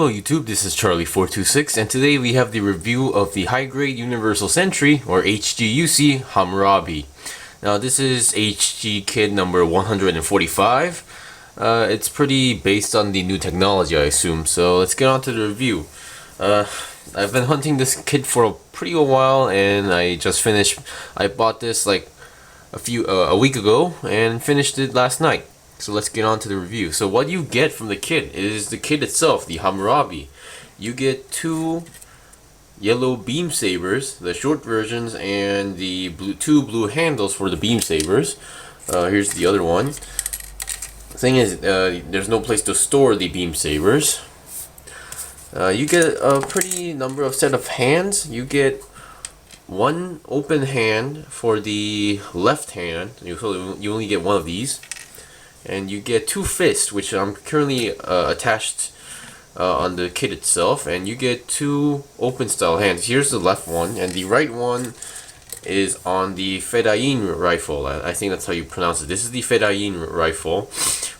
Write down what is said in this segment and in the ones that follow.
Hello YouTube, this is Charlie426 and today we have the review of the High Grade Universal Sentry or HGUC Hambrabi. Now this is HG kit number 145. It's pretty based on the new technology, I assume, so let's get on to the review. I've been hunting this kit for a pretty while and I just finished. I bought this like a week ago and finished it last night. So let's get on to the review. So what you get from the kit is the kit itself, the Hambrabi. You get two yellow beam sabers, the short versions, and the two blue handles for the beam sabers. Here's the other one. The thing is, there's no place to store the beam sabers. You get a pretty number of set of hands. You get one open hand for the left hand. You only get one of these. And you get two fists, which I'm currently attached on the kit itself, and you get two open style hands. Here's the left one, and the right one is on the Fedayeen rifle. I think that's how you pronounce it. This is the Fedayeen rifle,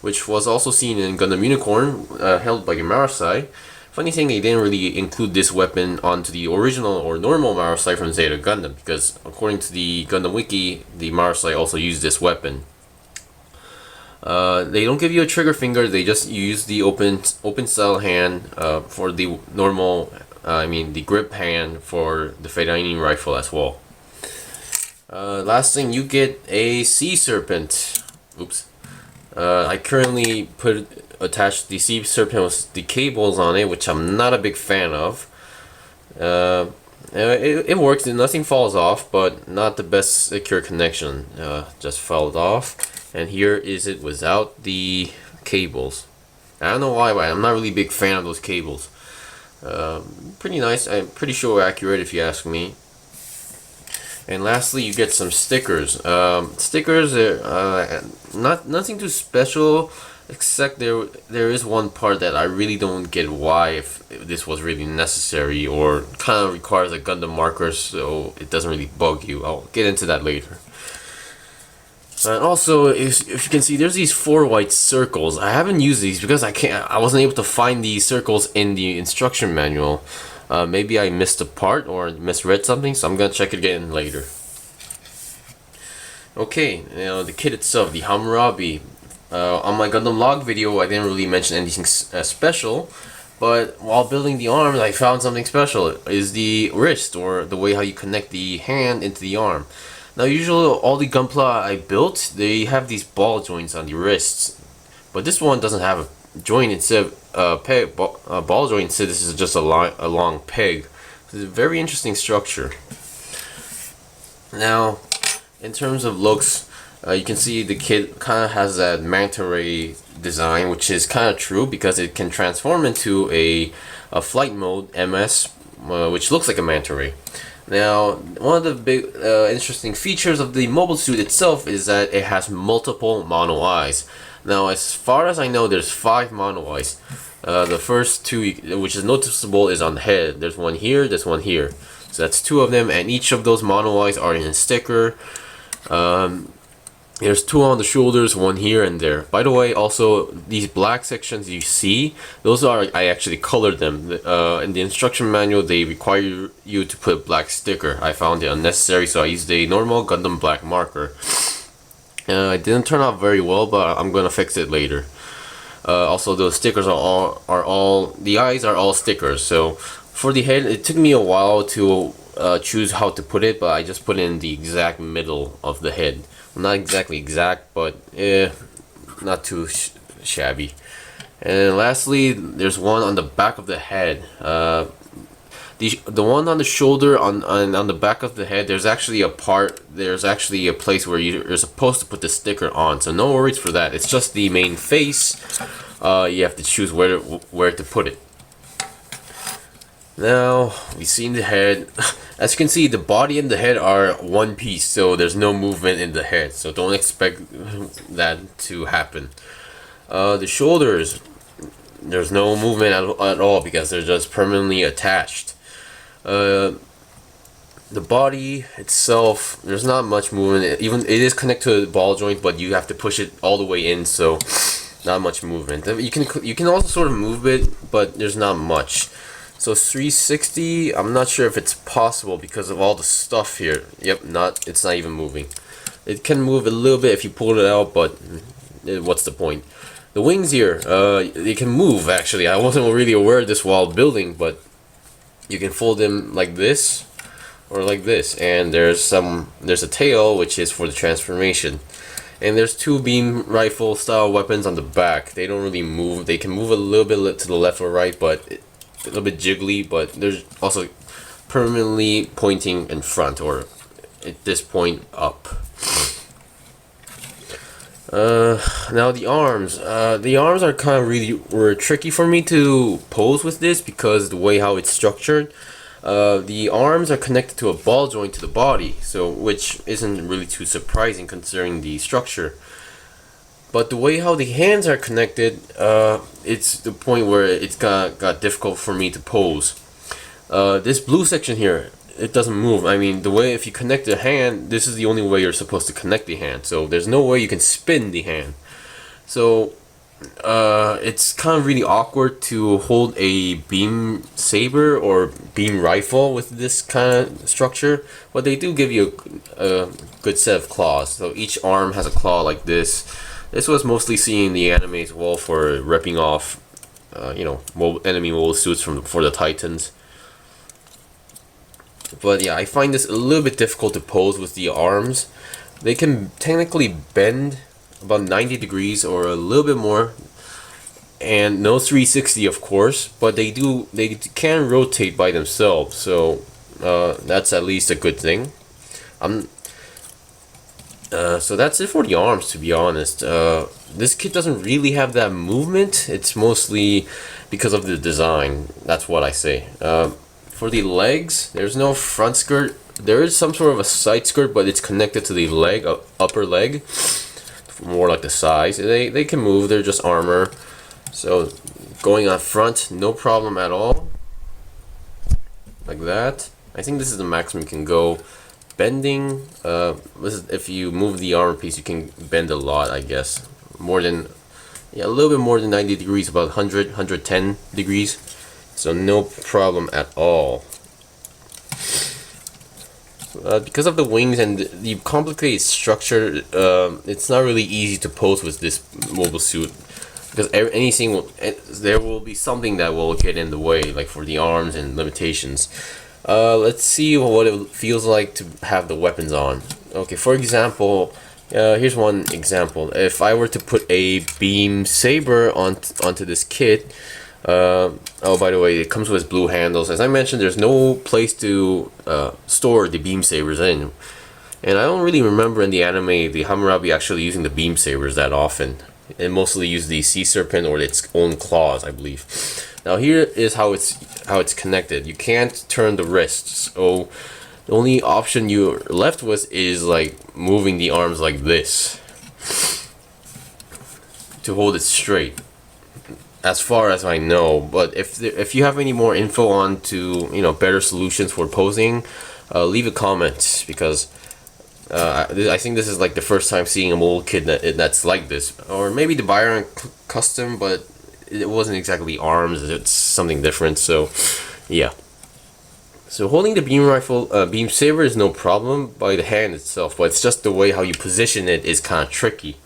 which was also seen in Gundam Unicorn, held by Marasai. Funny thing, they didn't really include this weapon onto the original or normal Marasai from Zeta Gundam, because according to the Gundam Wiki, the Marasai also used this weapon. They don't give you a trigger finger. They just use the open style hand for the normal. The grip hand for the Fedayeen rifle as well. Last thing, you get a sea serpent. Oops. I currently attached the sea serpent with the cables on it, which I'm not a big fan of. It works. Nothing falls off, but not the best secure connection. Just fell off. And here is it without the cables. I don't know why, but I'm not really a big fan of those cables. Pretty nice. I'm pretty sure accurate if you ask me. And lastly, you get some stickers. Stickers are nothing too special, except there is one part that I really don't get why if this was really necessary, or kind of requires a Gundam marker so it doesn't really bug you. I'll get into that later. And also, if you can see, there's these 4 white circles. I haven't used these because I wasn't able to find these circles in the instruction manual. Maybe I missed a part or misread something, so I'm gonna check it again later. Okay, the kit itself, the Hambrabi. On my Gundam log video, I didn't really mention anything special, but while building the arms, I found something special. It is the wrist, or the way how you connect the hand into the arm. Now usually all the Gunpla I built, they have these ball joints on the wrists, but this one doesn't have a joint. Instead of ball joint, instead this is just a long peg. It's a very interesting structure. Now, in terms of looks, you can see the kit kind of has that manta ray design, which is kind of true because it can transform into a flight mode MS, which looks like a manta ray. Now, one of the big interesting features of the mobile suit itself is that it has multiple mono eyes. Now, as far as I know, there's 5 mono eyes. The first 2, which is noticeable, is on the head. There's one here, there's one here. So that's 2 of them, and each of those mono eyes are in a sticker. There's 2 on the shoulders, 1 here and there. By the way, also, these black sections you see, those are, I actually colored them. In the instruction manual, they require you to put a black sticker. I found it unnecessary, so I used a normal Gundam black marker. It didn't turn out very well, but I'm gonna fix it later. Also, those stickers are all, the eyes are all stickers. So, for the head, it took me a while to choose how to put it, but I just put it in the exact middle of the head. Not exactly exact, but not too shabby. And lastly, there's one on the back of the head. The one on the shoulder, on the back of the head, there's actually a place where you're supposed to put the sticker on. So no worries for that. It's just the main face. You have to choose where to put it. Now, we've seen the head. As you can see, the body and the head are one piece, so there's no movement in the head, so don't expect that to happen. The shoulders, there's no movement at all because they're just permanently attached. The body itself, there's not much movement. Even it is connected to the ball joint, but you have to push it all the way in, so Not much movement. You can also sort of move it, but there's not much. So 360, I'm not sure if it's possible because of all the stuff here. Yep, it's not even moving. It can move a little bit if you pull it out, but what's the point? The wings here, they can move actually. I wasn't really aware of this while building, but you can fold them like this or like this, and there's a tail which is for the transformation. And there's two beam rifle style weapons on the back. They don't really move. They can move a little bit to the left or right, but a little bit jiggly, but there's also permanently pointing in front, or at this point up. Now the arms. The arms are kind of were tricky for me to pose with this because the way how it's structured. The arms are connected to a ball joint to the body, so which isn't really too surprising considering the structure. But the way how the hands are connected, it's the point where it's got difficult for me to pose. This blue section here, it doesn't move. I mean, the way if you connect the hand, this is the only way you're supposed to connect the hand. So there's no way you can spin the hand. So it's kind of really awkward to hold a beam saber or beam rifle with this kind of structure, but they do give you a good set of claws. So each arm has a claw like this. This was mostly seen in the anime as well for ripping off, enemy mobile suits for the Titans. But yeah, I find this a little bit difficult to pose with the arms. They can technically bend about 90 degrees or a little bit more, and no 360 of course, but they can rotate by themselves, so that's at least a good thing. So that's it for the arms, to be honest. This kit doesn't really have that movement. It's mostly because of the design. That's what I say. For the legs, there's no front skirt. There is some sort of a side skirt, but it's connected to the leg, upper leg, more like the size. They can move. They're just armor. So going on front, no problem at all. Like that. I think this is the maximum you can go. Bending, if you move the armor piece, you can bend a lot, I guess. More than, yeah, a little bit more than 90 degrees, about 100, 110 degrees. So no problem at all. Because of the wings and the complicated structure, it's not really easy to pose with this mobile suit. Because there will be something that will get in the way, like for the arms and limitations. Let's see what it feels like to have the weapons on. Okay, for example, here's one example. If I were to put a beam saber onto this kit, oh, by the way, it comes with blue handles. As I mentioned, there's no place to store the beam sabers in. And I don't really remember in the anime the Hambrabi actually using the beam sabers that often. It mostly use the sea serpent or its own claws, I believe. Now here is how it's connected. You can't turn the wrists. So the only option you're left with is like moving the arms like this to hold it straight. As far as I know, but if you have any more info on to better solutions for posing, leave a comment, because I think this is like the first time seeing a mobile kit that's like this, or maybe the Byron custom, but it wasn't exactly arms. It's something different. So yeah. So holding the beam rifle, beam saber is no problem by the hand itself, but it's just the way how you position it is kind of tricky.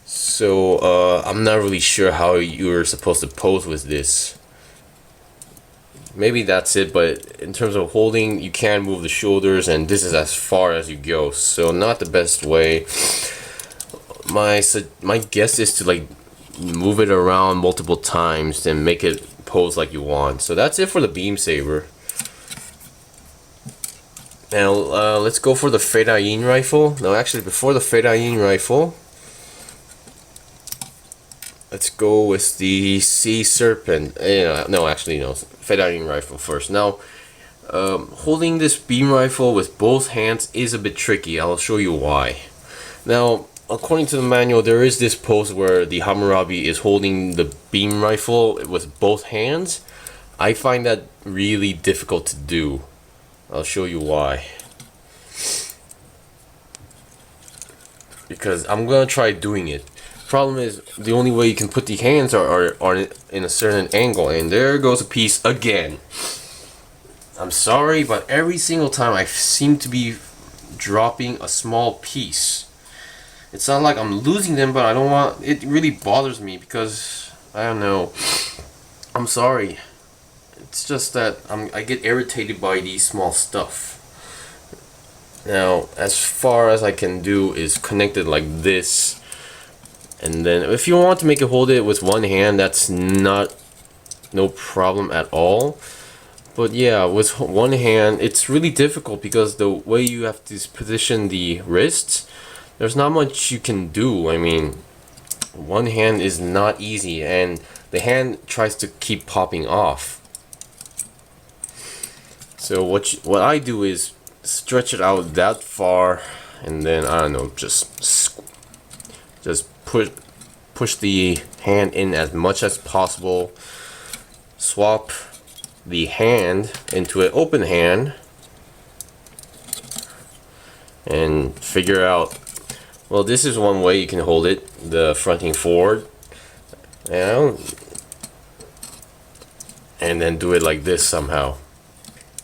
So I'm not really sure how you're supposed to pose with this. Maybe that's it, but in terms of holding, you can move the shoulders, and this is as far as you go, so not the best way. My guess is to like move it around multiple times and make it pose like you want. So that's it for the beam saber. Now let's go for the Fedayeen rifle. No, actually before the Fedayeen rifle, let's go with the sea serpent. No, actually no, Fedayeen rifle first. Now, holding this beam rifle with both hands is a bit tricky. I'll show you why. Now, according to the manual, there is this pose where the Hambrabi is holding the beam rifle with both hands. I find that really difficult to do. I'll show you why. Because I'm gonna try doing it. Problem is, the only way you can put the hands are in a certain angle, and there goes a piece again. I'm sorry, but every single time I seem to be dropping a small piece. It's not like I'm losing them, but I don't want, it really bothers me because, I don't know, I'm sorry. It's just that I get irritated by these small stuff. Now, as far as I can do is connect it like this. And then if you want to make it hold it with one hand, that's no problem at all. But yeah, with one hand, it's really difficult because the way you have to position the wrists, there's not much you can do. I mean, one hand is not easy, and the hand tries to keep popping off. So what I do is stretch it out that far, and then I don't know, just push the hand in as much as possible. Swap the hand into an open hand, and figure out. Well, this is one way you can hold it, the fronting forward, and then do it like this somehow.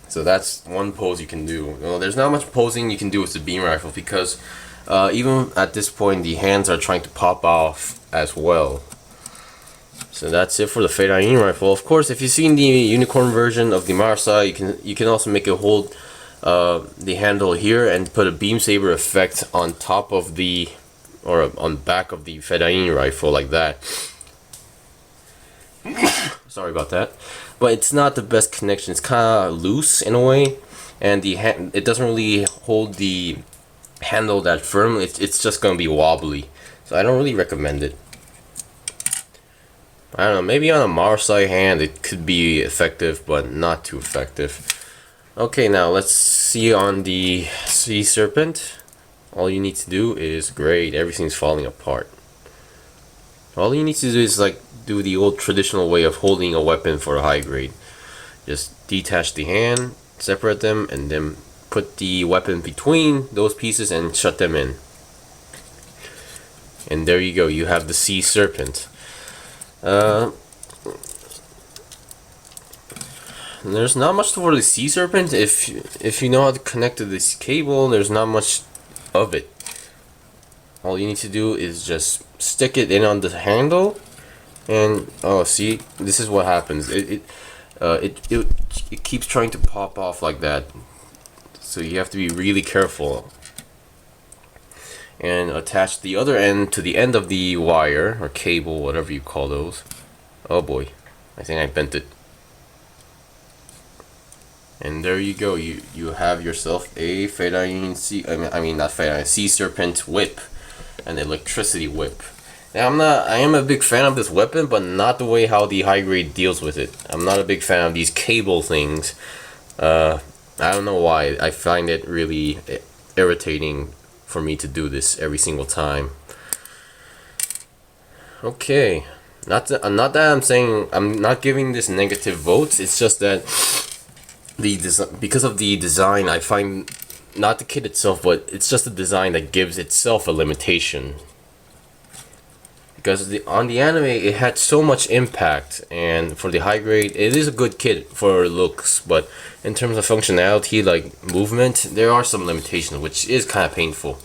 So that's one pose you can do. Well, there's not much posing you can do with the beam rifle because even at this point the hands are trying to pop off as well. So that's it for the Fedayeen rifle. Of course, if you've seen the unicorn version of the Marsa, you can also make it hold the handle here and put a beam saber effect on top of the, or on the back of the Fedayeen rifle like that. Sorry about that, but it's not the best connection. It's kind of loose in a way, and it doesn't really hold the handle that firm. It's just gonna be wobbly, so I don't really recommend it. I don't know, maybe on a Marseille hand it could be effective, but not too effective. Okay, now let's see on the sea serpent. All you need to do is, great, everything's falling apart. All you need to do is like do the old traditional way of holding a weapon for a high grade. Just detach the hand, separate them, and then put the weapon between those pieces and shut them in. And there you go, you have the sea serpent. There's not much for the sea serpent. If you know how to connect to this cable, there's not much of it. All you need to do is just stick it in on the handle, and oh, see, this is what happens. It keeps trying to pop off like that, so you have to be really careful. And attach the other end to the end of the wire or cable, whatever you call those. Oh boy, I think I bent it. And there you go. You have yourself a Fedayeen sea serpent whip, an electricity whip. Now I am a big fan of this weapon, but not the way how the high grade deals with it. I'm not a big fan of these cable things. I don't know why. I find it really irritating for me to do this every single time. Okay, not that I'm saying, I'm not giving this negative votes. It's just that because of the design, I find not the kit itself, but it's just the design that gives itself a limitation. Because on the anime it had so much impact, and for the high grade it is a good kit for looks, but in terms of functionality like movement, there are some limitations, which is kind of painful.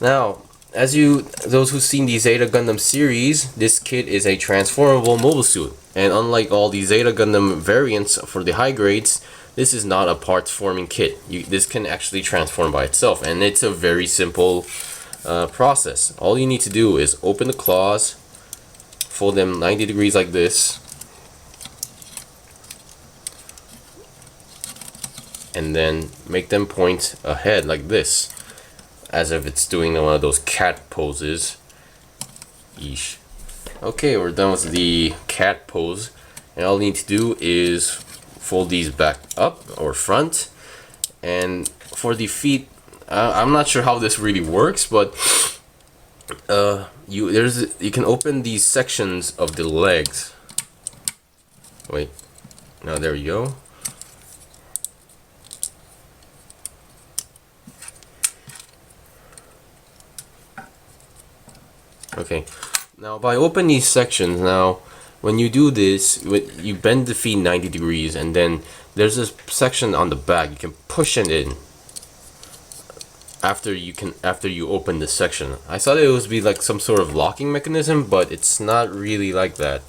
Now, those who've seen the Zeta Gundam series, this kit is a transformable mobile suit, and unlike all the Zeta Gundam variants for the high grades, this is not a parts forming kit. This can actually transform by itself, and it's a very simple process. All you need to do is open the claws, fold them 90 degrees like this, and then make them point ahead like this, as if it's doing one of those cat poses. Yeesh. Okay, we're done with the cat pose, and all you need to do is fold these back up or front. And for the feet, I'm not sure how this really works, but you can open these sections of the legs. Wait, now there you go. Okay, Now, by opening these sections, when you do this, you bend the feet 90 degrees, and then there's this section on the back. You can push it in after you open this section. I thought it would be like some sort of locking mechanism, but it's not really like that.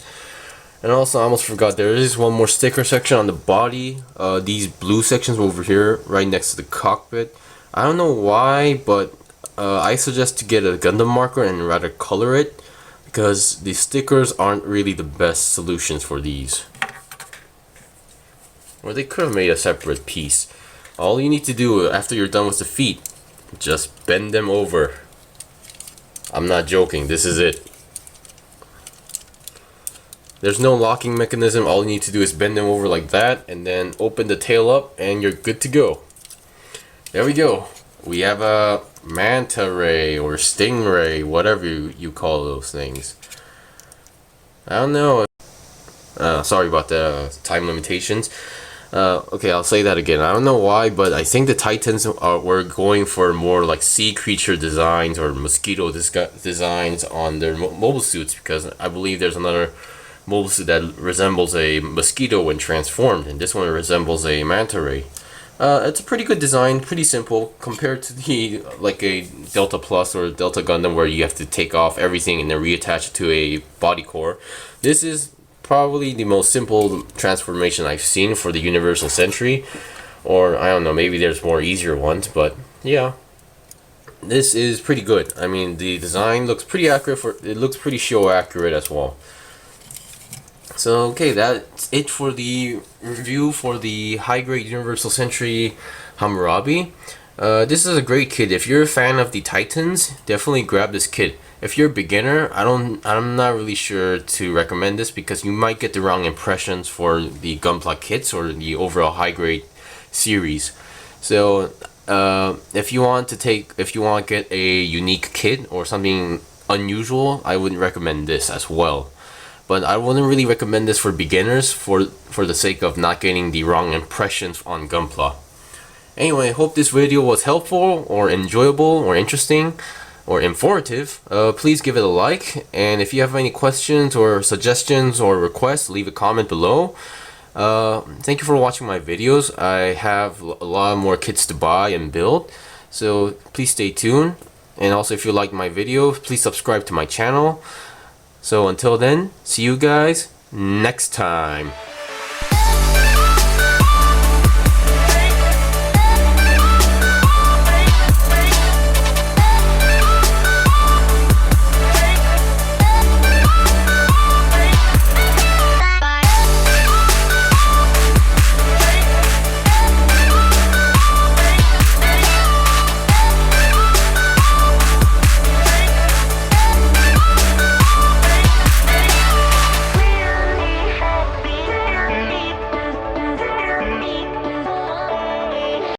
And also, I almost forgot, there is one more sticker section on the body. These blue sections over here, right next to the cockpit. I don't know why, but I suggest to get a Gundam marker and rather color it, because the stickers aren't really the best solutions for these. Or they could have made a separate piece. All you need to do after you're done with the feet, just bend them over. I'm not joking, this is it. There's no locking mechanism. All you need to do is bend them over like that, and then open the tail up, and you're good to go. There we go. We have a manta ray or stingray, whatever you call those things. I don't know. Sorry about the time limitations. Okay, I'll say that again. I don't know why, but I think the Titans were going for more like sea creature designs or mosquito designs on their mobile suits, because I believe there's another mobile suit that resembles a mosquito when transformed, and this one resembles a manta ray. It's a pretty good design, pretty simple compared to the like a Delta Plus or Delta Gundam where you have to take off everything and then reattach it to a body core. This is probably the most simple transformation I've seen for the Universal Century, or I don't know, maybe there's more easier ones, but yeah, this is pretty good. I mean, the design looks pretty accurate, it looks pretty show accurate as well. So okay, that's it for the review for the high grade Universal Century Hambrabi. This is a great kit. If you're a fan of the Titans, definitely grab this kit. If you're a beginner, I'm not really sure to recommend this, because you might get the wrong impressions for the Gunpla kits or the overall high grade series. So if you want to get a unique kit or something unusual, I wouldn't recommend this as well. But I wouldn't really recommend this for beginners for the sake of not getting the wrong impressions on Gunpla. Anyway, I hope this video was helpful or enjoyable or interesting or informative. Please give it a like, and if you have any questions or suggestions or requests, leave a comment below. Thank you for watching my videos. I have a lot more kits to buy and build, so please stay tuned. And also, if you like my video, please subscribe to my channel. So until then, see you guys next time.